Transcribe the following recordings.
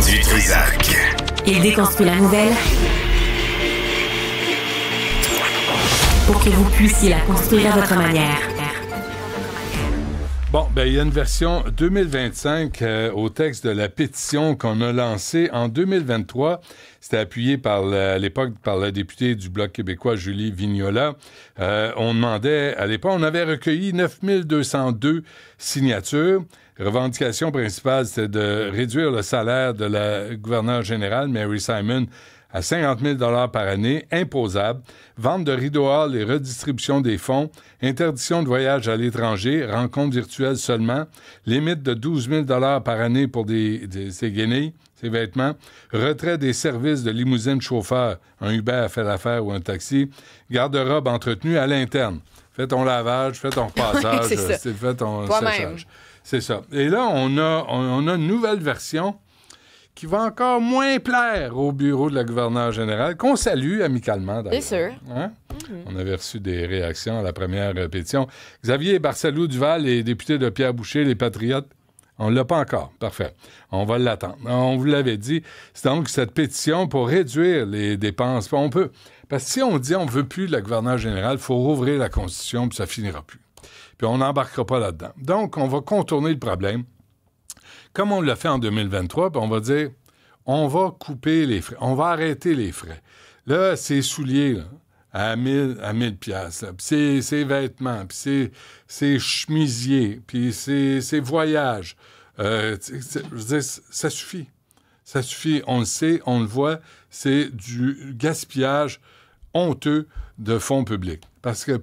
du Trisac. Il déconstruit la nouvelle pour que vous puissiez la construire à votre manière. Bon, ben il y a une version 2025 au texte de la pétition qu'on a lancée en 2023. C'était appuyé à l'époque par la députée du Bloc québécois, Julie Vignola. On demandait, à l'époque, on avait recueilli 9202 signatures. Revendication principale, c'était de réduire le salaire de la gouverneure générale, Mary Simon, à 50 000 $ par année, imposable, vente de rideau hall et redistribution des fonds, interdiction de voyage à l'étranger, rencontres virtuelles seulement, limite de 12 000 $ par année pour ces guenilles, ces vêtements, retrait des services de limousine chauffeur, un Uber à faire l'affaire ou un taxi, garde-robe entretenu à l'interne. Fais ton lavage, fais ton repassage, fais ton séchage. C'est ça. Et là, on a une nouvelle version qui va encore moins plaire au bureau de la gouverneure générale, qu'on salue amicalement, d'ailleurs. C'est sûr. Hein? Mm-hmm. On avait reçu des réactions à la première pétition. Xavier Barcelou-Duval, les députés de Pierre Boucher, les Patriotes, on ne l'a pas encore. Parfait. On va l'attendre. On vous l'avait dit. C'est donc cette pétition pour réduire les dépenses. Parce que si on dit on ne veut plus de la gouverneure générale, il faut rouvrir la Constitution, puis ça finira plus. Puis on n'embarquera pas là-dedans. Donc, on va contourner le problème. Comme on l'a fait en 2023, puis on va dire, on va couper les frais, on va arrêter les frais. Là, ces souliers, là, à 1000 piastres, là, puis ces vêtements, puis ces chemisiers, puis ces voyages, je veux dire, ça suffit. Ça suffit, on le sait, on le voit, c'est du gaspillage honteux de fonds publics. Parce que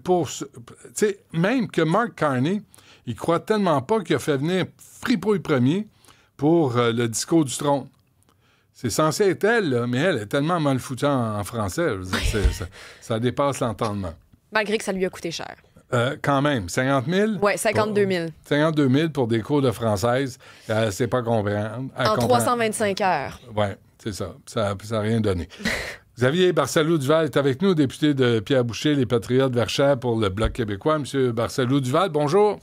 même que Mark Carney, il croit tellement pas qu'il a fait venir Fripouille Premier pour le discours du trône. C'est censé être elle, là, mais elle est tellement mal foutue en français. Je veux dire, ça dépasse l'entendement. Malgré que ça lui a coûté cher. Quand même. 50 000? Oui, 52 000. 52 000 pour des cours de française. C'est pas comprendre. En 325 heures. Oui, c'est ça. Ça n'a rien donné. Xavier Barcelou-Duval est avec nous, député de Pierre Boucher, les Patriotes Verchères pour le Bloc québécois. Monsieur Barcelou-Duval, bonjour.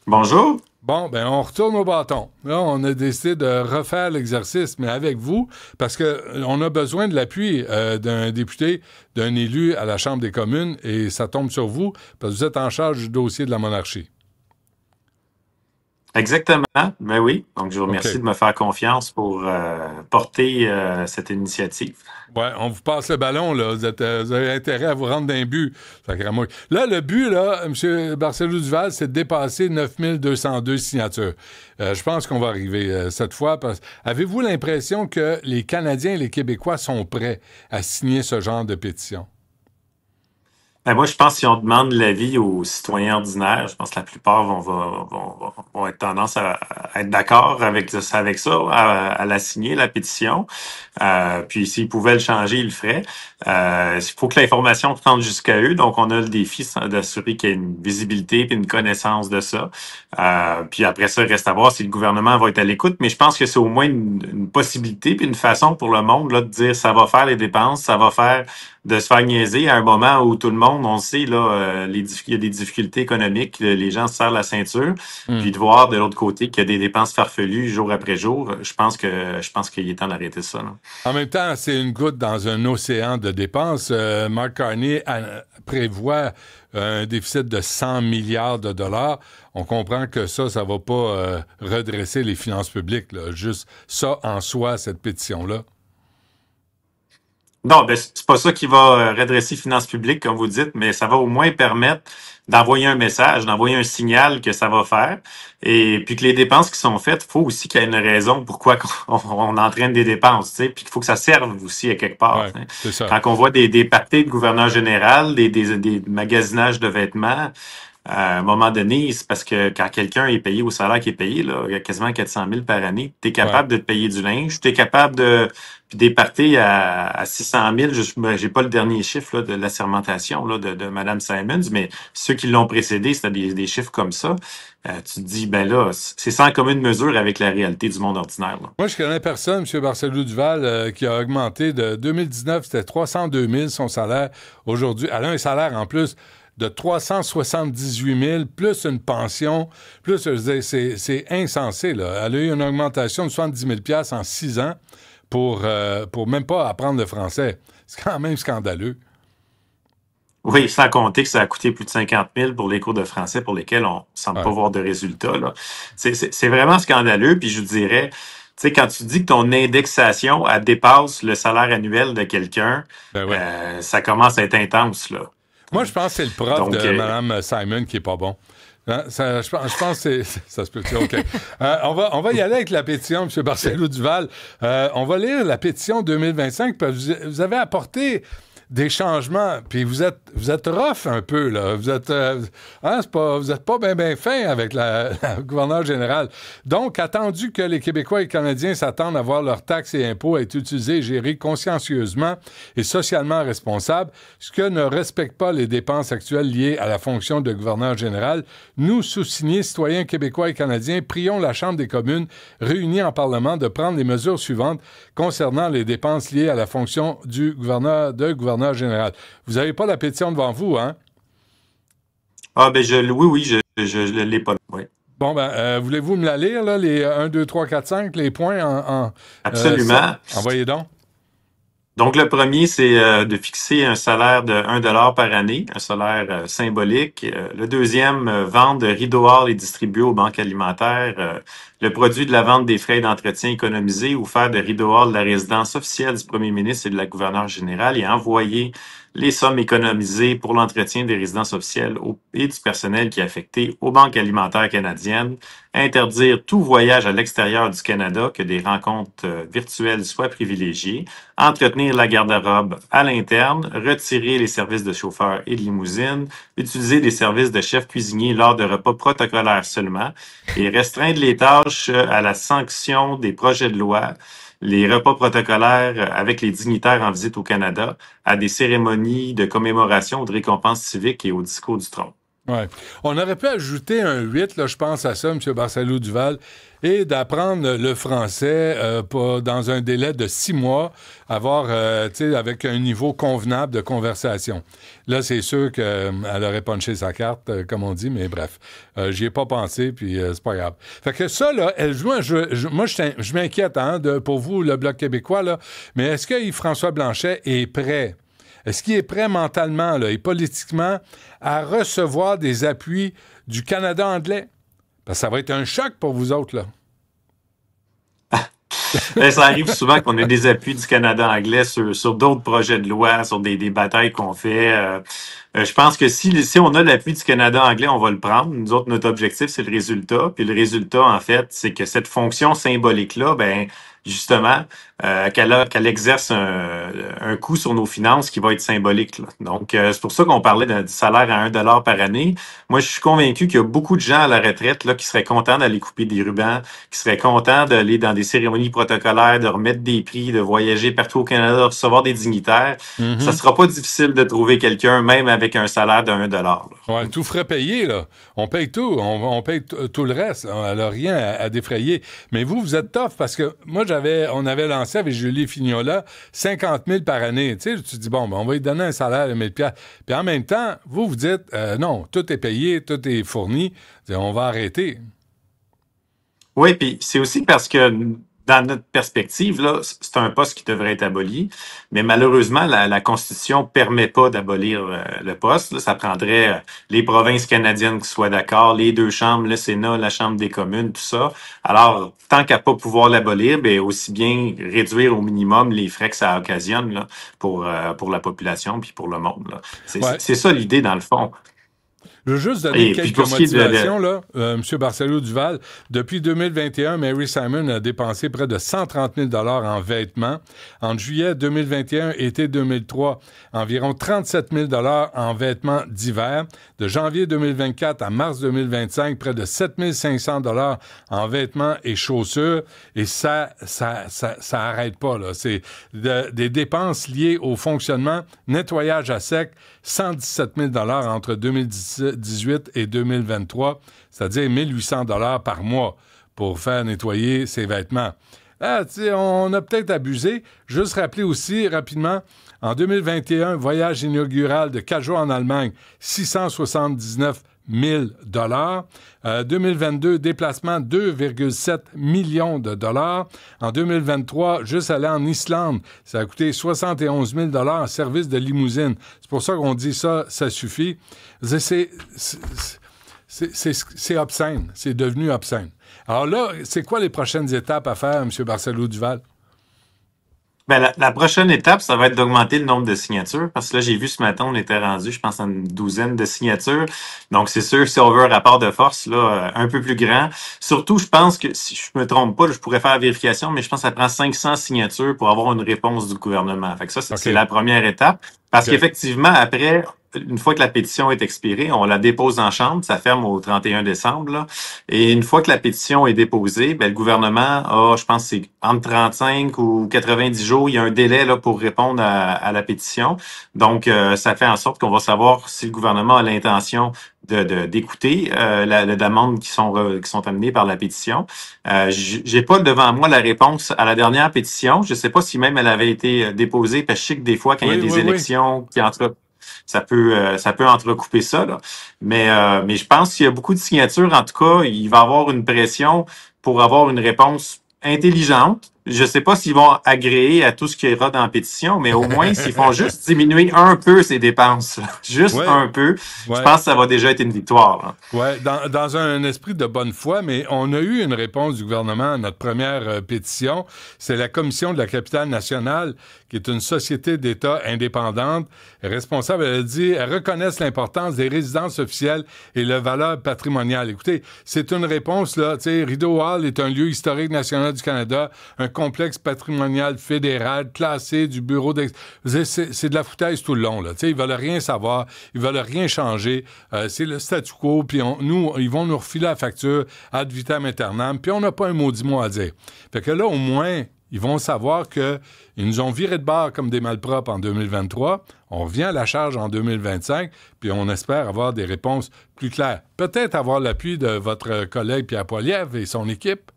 Bonjour. Bon, ben on retourne au bâton. Là, on a décidé de refaire l'exercice, mais avec vous, parce qu'on a besoin de l'appui d'un député, d'un élu à la Chambre des communes, et ça tombe sur vous, parce que vous êtes en charge du dossier de la monarchie. Exactement, ben oui. Donc, je vous remercie de me faire confiance pour porter cette initiative. Oui, on vous passe le ballon, là. Vous avez intérêt à vous rendre d'un but. Là, le but, là, M. Barcelou-Duval, c'est de dépasser 9202 signatures. Je pense qu'on va arriver cette fois. Avez-vous l'impression que les Canadiens et les Québécois sont prêts à signer ce genre de pétition? Ben moi, je pense que si on demande l'avis aux citoyens ordinaires, je pense que la plupart vont être tendance à être d'accord avec ça, à la signer, la pétition. Puis s'ils pouvaient le changer, ils le feraient. Il faut que l'information tende jusqu'à eux. Donc, on a le défi d'assurer qu'il y ait une visibilité et une connaissance de ça. Puis après ça, il reste à voir si le gouvernement va être à l'écoute. Mais je pense que c'est au moins une possibilité puis une façon pour le monde là, de dire ça va faire les dépenses, ça va faire de se faire niaiser à un moment où tout le monde, on le sait, là, il y a des difficultés économiques, les gens se serrent la ceinture, puis de voir de l'autre côté qu'il y a des dépenses farfelues jour après jour, je pense qu'il est temps d'arrêter ça. Là. En même temps, c'est une goutte dans un océan de dépenses. Mark Carney prévoit un déficit de 100 milliards de dollars. On comprend que ça va pas redresser les finances publiques. Là. Juste ça en soi, cette pétition-là. Non, ben c'est pas ça qui va redresser les finances publiques, comme vous dites, mais ça va au moins permettre d'envoyer un message, d'envoyer un signal que ça va faire. Et puis que les dépenses qui sont faites, il faut aussi qu'il y ait une raison pourquoi on entraîne des dépenses, tu sais, puis qu'il faut que ça serve aussi à quelque part. Ouais, c'est ça. Quand on voit des parties de gouverneur général, des magasinages de vêtements, à un moment donné, c'est parce que quand quelqu'un est payé au salaire qui est payé, là, il y a quasiment 400 000 par année, tu es capable de te payer du linge, tu es capable de... Puis des parties à 600 000, j'ai pas le dernier chiffre là, de la sermentation là, de Mme Simons, mais ceux qui l'ont précédé, c'était des chiffres comme ça. Tu te dis, ben là, c'est sans commune mesure avec la réalité du monde ordinaire. Là. Moi, je connais personne, M. Barcelou-Duval, qui a augmenté de 2019, c'était 302 000 son salaire. Aujourd'hui, elle a un salaire en plus de 378 000, plus une pension, plus, je veux dire, c'est insensé, là. Elle a eu une augmentation de 70 000 $ en 6 ans pour même pas apprendre le français. C'est quand même scandaleux. Oui, sans compter que ça a coûté plus de 50 000 pour les cours de français pour lesquels on ne semble pas voir de résultats, là. C'est vraiment scandaleux. Puis je vous dirais, tu sais, quand tu dis que ton indexation, elle dépasse le salaire annuel de quelqu'un, Ben ouais. ça commence à être intense, là. Moi, je pense que c'est le prof Donc, de Mme Simon qui est pas bon. Hein? Je pense que c'est... Ça se peut dire, OK. On va y aller avec la pétition, M. Barcelo-Duval. On va lire la pétition 2025. Vous avez apporté des changements, puis vous êtes rough un peu, là. Vous êtes vous êtes pas bien fin avec la gouverneure générale. Donc, attendu que les Québécois et Canadiens s'attendent à voir leurs taxes et impôts être utilisés et gérés consciencieusement et socialement responsables, ce que ne respecte pas les dépenses actuelles liées à la fonction de gouverneur général, nous, sous-signés, citoyens québécois et canadiens, prions la Chambre des communes réunie en Parlement de prendre les mesures suivantes concernant les dépenses liées à la fonction du gouverneur général. Vous n'avez pas la pétition devant vous, hein? Ah, ben oui, je ne l'ai pas. Oui. Bon, voulez-vous me la lire, là, les 1, 2, 3, 4, 5, les points Absolument. Envoyez donc. Donc, le premier, c'est de fixer un salaire de 1 $ par année, un salaire symbolique. Le deuxième, vendre de rideaux hors et distribuer aux banques alimentaires le produit de la vente des frais d'entretien économisés ou faire de rideaux hors de la résidence officielle du premier ministre et de la gouverneure générale et envoyer les sommes économisées pour l'entretien des résidences officielles et du personnel qui est affecté aux banques alimentaires canadiennes, interdire tout voyage à l'extérieur du Canada, que des rencontres virtuelles soient privilégiées, entretenir la garde-robe à l'interne, retirer les services de chauffeur et de limousine, utiliser des services de chef cuisinier lors de repas protocolaires seulement et restreindre les tâches à la sanction des projets de loi, les repas protocolaires avec les dignitaires en visite au Canada, à des cérémonies de commémoration ou de récompense civique et au discours du trône. Ouais. On aurait pu ajouter un 8, là, je pense à ça, M. Barcelo-Duval, et d'apprendre le français dans un délai de 6 mois, avec un niveau convenable de conversation. Là, c'est sûr qu'elle aurait punché sa carte, comme on dit, mais bref. J'y ai pas pensé, puis c'est pas grave. Fait que ça, là, moi, je m'inquiète pour vous, le Bloc québécois, là, mais est-ce que Yves-François Blanchet est prêt? Est-ce qu'il est prêt mentalement là, et politiquement à recevoir des appuis du Canada anglais? Parce que ça va être un choc pour vous autres, là. Ça arrive souvent qu'on ait des appuis du Canada anglais sur d'autres projets de loi, sur des batailles qu'on fait. Je pense que si on a l'appui du Canada anglais, on va le prendre. Nous autres, notre objectif, c'est le résultat. Puis le résultat, en fait, c'est que cette fonction symbolique-là, justement, qu'elle exerce un coût sur nos finances qui va être symbolique, là. Donc, c'est pour ça qu'on parlait du salaire à 1 $ par année. Moi, je suis convaincu qu'il y a beaucoup de gens à la retraite là qui seraient contents d'aller couper des rubans, qui seraient contents d'aller dans des cérémonies protocolaires, de remettre des prix, de voyager partout au Canada, de recevoir des dignitaires. Mm-hmm. Ça sera pas difficile de trouver quelqu'un, même avec un salaire de 1 $. Ouais, tout frais payé, là. On paye tout. On paye tout le reste. Elle n'a rien à défrayer. Mais vous êtes tough parce que moi, on avait lancé avec Julie Fignola 50 000 par année. Tu sais, tu dis, bon, on va lui donner un salaire de 1 000 $. Puis en même temps, vous dites, non, tout est payé, tout est fourni. On va arrêter. Oui, puis c'est aussi parce que dans notre perspective, là, c'est un poste qui devrait être aboli, mais malheureusement, la Constitution permet pas d'abolir le poste. Là. Ça prendrait les provinces canadiennes qui soient d'accord, les deux chambres, le Sénat, la Chambre des communes, tout ça. Alors, tant qu'à pas pouvoir l'abolir, aussi bien réduire au minimum les frais que ça occasionne là, pour la population puis pour le monde. Là. C'est ça l'idée, dans le fond. Je veux juste donner quelques motivations, là, M. Barcelo-Duval. Depuis 2021, Mary Simon a dépensé près de 130 000 $ en vêtements. En juillet 2021, été 2003, environ 37 000 $ en vêtements d'hiver. De janvier 2024 à mars 2025, près de 7 500 $ en vêtements et chaussures. Et ça arrête pas, là. C'est des dépenses liées au fonctionnement, nettoyage à sec, 117 000 $ entre 2018 et 2023, c'est-à-dire 1 800 $ par mois pour faire nettoyer ses vêtements. on a peut-être abusé. Juste rappeler aussi rapidement, en 2021, voyage inaugural de 4 jours en Allemagne, 679 000 2022, déplacement 2,7 millions de dollars. En 2023, juste aller en Islande, ça a coûté 71 000 en service de limousine. C'est pour ça qu'on dit ça suffit. C'est obscène. C'est devenu obscène. Alors là, c'est quoi les prochaines étapes à faire, M. Barcelo-Duval? Ben, la prochaine étape, ça va être d'augmenter le nombre de signatures, parce que là, j'ai vu ce matin, on était rendu, je pense, à une douzaine de signatures. Donc, c'est sûr, si on veut un rapport de force, là, un peu plus grand. Surtout, je pense que, si je me trompe pas, je pourrais faire la vérification, mais je pense que ça prend 500 signatures pour avoir une réponse du gouvernement. Fait que ça, c'est la première étape. Parce qu'effectivement, après, une fois que la pétition est expirée, on la dépose en chambre, ça ferme au 31 décembre. Là. Et une fois que la pétition est déposée, ben, le gouvernement a, je pense, c'est entre 35 ou 90 jours, il y a un délai là, pour répondre à la pétition. Donc, ça fait en sorte qu'on va savoir si le gouvernement a l'intention d'écouter les demandes qui sont amenées par la pétition. J'ai pas devant moi la réponse à la dernière pétition. Je sais pas si même elle avait été déposée, parce que je sais que des fois, quand il y a des élections qui ça peut entrecouper ça, là. Mais je pense qu'il y a beaucoup de signatures. En tout cas, il va y avoir une pression pour avoir une réponse intelligente. Je sais pas s'ils vont agréer à tout ce qu'il y aura dans la pétition, mais au moins, s'ils font juste diminuer un peu ces dépenses, juste un peu, je pense que ça va déjà être une victoire. Oui, dans un esprit de bonne foi, mais on a eu une réponse du gouvernement à notre première pétition. C'est la Commission de la capitale nationale, qui est une société d'État indépendante, responsable. Elle a dit, elle reconnaît l'importance des résidences officielles et la valeur patrimoniale. Écoutez, c'est une réponse, là, tu sais, Rideau Hall est un lieu historique national du Canada, un complexe patrimonial fédéral classé du bureau c'est de la foutaise tout le long, là. Tu sais, ils veulent rien savoir, ils veulent rien changer. C'est le statu quo, puis ils vont nous refiler la facture ad vitam aeternam, puis on n'a pas un maudit mot à dire. Fait que là, au moins, ils vont savoir qu'ils nous ont viré de bord comme des malpropres en 2023. On revient à la charge en 2025, puis on espère avoir des réponses plus claires. Peut-être avoir l'appui de votre collègue Pierre Poilievre et son équipe.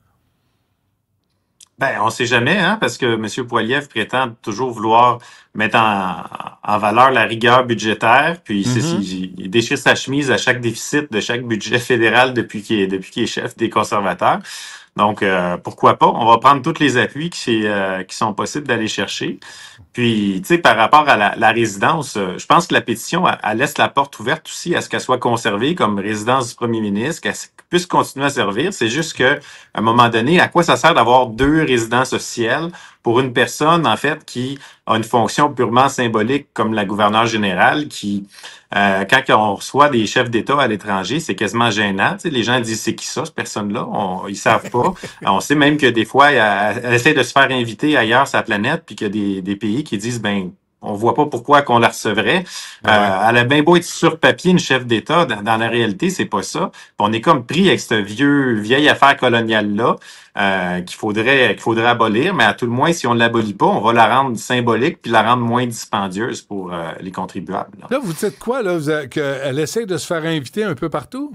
Ben, on sait jamais, hein, parce que M. Poilievre prétend toujours vouloir mettre en valeur la rigueur budgétaire, puis il déchire sa chemise à chaque déficit de chaque budget fédéral depuis qu'il est chef des conservateurs. Donc, pourquoi pas? On va prendre tous les appuis qui sont possibles d'aller chercher. Puis, tu sais, par rapport à la résidence, je pense que la pétition, elle laisse la porte ouverte aussi à ce qu'elle soit conservée comme résidence du premier ministre, qu'elle puisse continuer à servir. C'est juste que, à un moment donné, à quoi ça sert d'avoir 2 résidences officielles pour une personne, en fait, qui a une fonction purement symbolique comme la gouverneure générale, qui, quand on reçoit des chefs d'État à l'étranger, c'est quasiment gênant. Tu sais, les gens disent, c'est qui ça, cette personne-là? Ils savent pas. On sait même que des fois, elle essaie de se faire inviter ailleurs sur la planète, puis qu'il y a des pays qui disent, ben, on voit pas pourquoi qu'on la recevrait. Elle a bien beau être sur papier une chef d'État, dans la réalité, c'est pas ça. Puis on est comme pris avec cette vieille affaire coloniale-là qu'il faudrait abolir, mais à tout le moins, si on ne l'abolit pas, on va la rendre symbolique puis la rendre moins dispendieuse pour les contribuables. Là, vous dites quoi, là? Qu'elle essaie de se faire inviter un peu partout?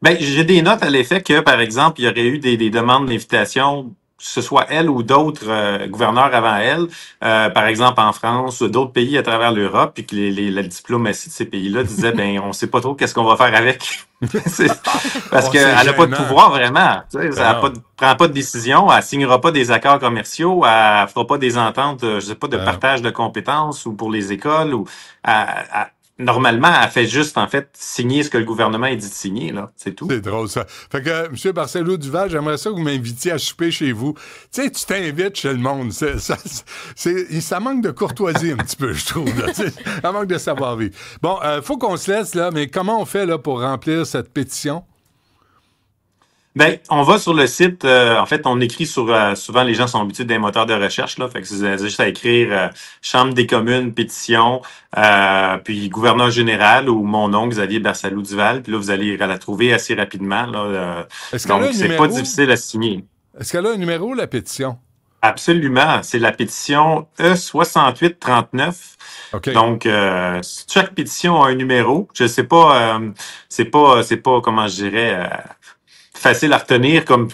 Ben, j'ai des notes à l'effet que, par exemple, il y aurait eu des demandes d'invitation, que ce soit elle ou d'autres gouverneurs avant elle, par exemple en France ou d'autres pays à travers l'Europe, puis que la diplomatie de ces pays-là disait, ben, on sait pas trop qu'est-ce qu'on va faire avec. Parce qu'elle n'a pas de pouvoir vraiment. Elle prend pas de décision, elle signera pas des accords commerciaux, elle fera pas des ententes, je sais pas, de partage de compétences ou pour les écoles. Ou normalement, elle fait juste, en fait, signer ce que le gouvernement a dit de signer, là. C'est tout. C'est drôle, ça. Fait que, M. Barcelo-Duval, j'aimerais ça que vous m'invitiez à souper chez vous. Tu sais, tu t'invites chez le monde. Ça manque de courtoisie un petit peu, je trouve, là. Ça manque de savoir-vivre. Bon, faut qu'on se laisse, là, mais comment on fait, là, pour remplir cette pétition? Ben, on va sur le site. En fait, on écrit souvent les gens sont habitués des moteurs de recherche là. Fait que vous avez juste à écrire Chambre des communes pétition, puis gouverneur général ou mon nom Xavier Barcelo-Duval. Puis là, vous allez la trouver assez rapidement là. Donc c'est pas difficile à signer. Est-ce qu'elle a un numéro, la pétition? Absolument. C'est la pétition E6839. Okay. Donc, chaque pétition a un numéro. Je sais pas, c'est pas comment je dirais. facile à retenir comme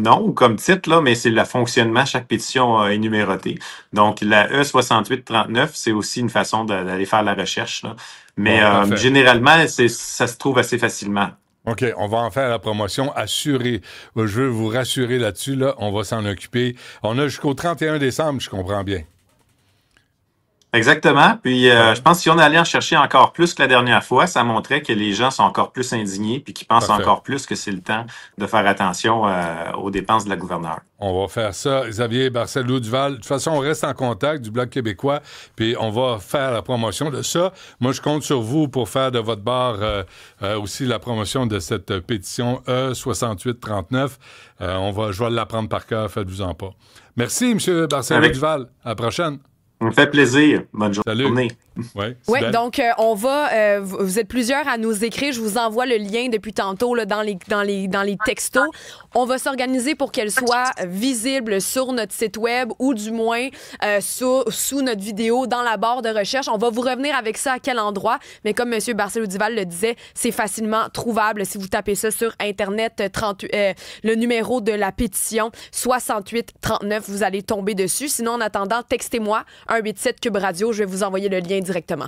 nom ou comme titre, là, mais c'est le fonctionnement. Chaque pétition est numérotée. Donc, la E6839, c'est aussi une façon d'aller faire la recherche, là. Mais Bon, généralement, ça se trouve assez facilement. OK, on va en faire la promotion assurée. Je veux vous rassurer là-dessus, là, on va s'en occuper. On a jusqu'au 31 décembre, je comprends bien. Exactement. Puis, je pense que si on allait en chercher encore plus que la dernière fois, ça montrait que les gens sont encore plus indignés puis qu'ils pensent Parfait. encore plus que c'est le temps de faire attention aux dépenses de la gouverneure. On va faire ça. Xavier Barcelo-Duval, de toute façon, on reste en contact du Bloc québécois, puis on va faire la promotion de ça. Moi, je compte sur vous pour faire de votre part aussi la promotion de cette pétition E6839. Je vais l'apprendre par cœur, faites-vous-en pas. Merci, M. Barcelo-Duval. À la prochaine. Ça me fait plaisir. Bonne journée. Oui, donc on va. Vous êtes plusieurs à nous écrire. Je vous envoie le lien depuis tantôt là, dans les textos. On va s'organiser pour qu'elle soit visible sur notre site web ou du moins sous notre vidéo dans la barre de recherche. On va vous revenir avec ça à quel endroit. Mais comme M. Barcelo-Duval le disait, c'est facilement trouvable si vous tapez ça sur Internet. Le numéro de la pétition 6839, vous allez tomber dessus. Sinon, en attendant, textez-moi 187 Cube Radio. Je vais vous envoyer le lien directement.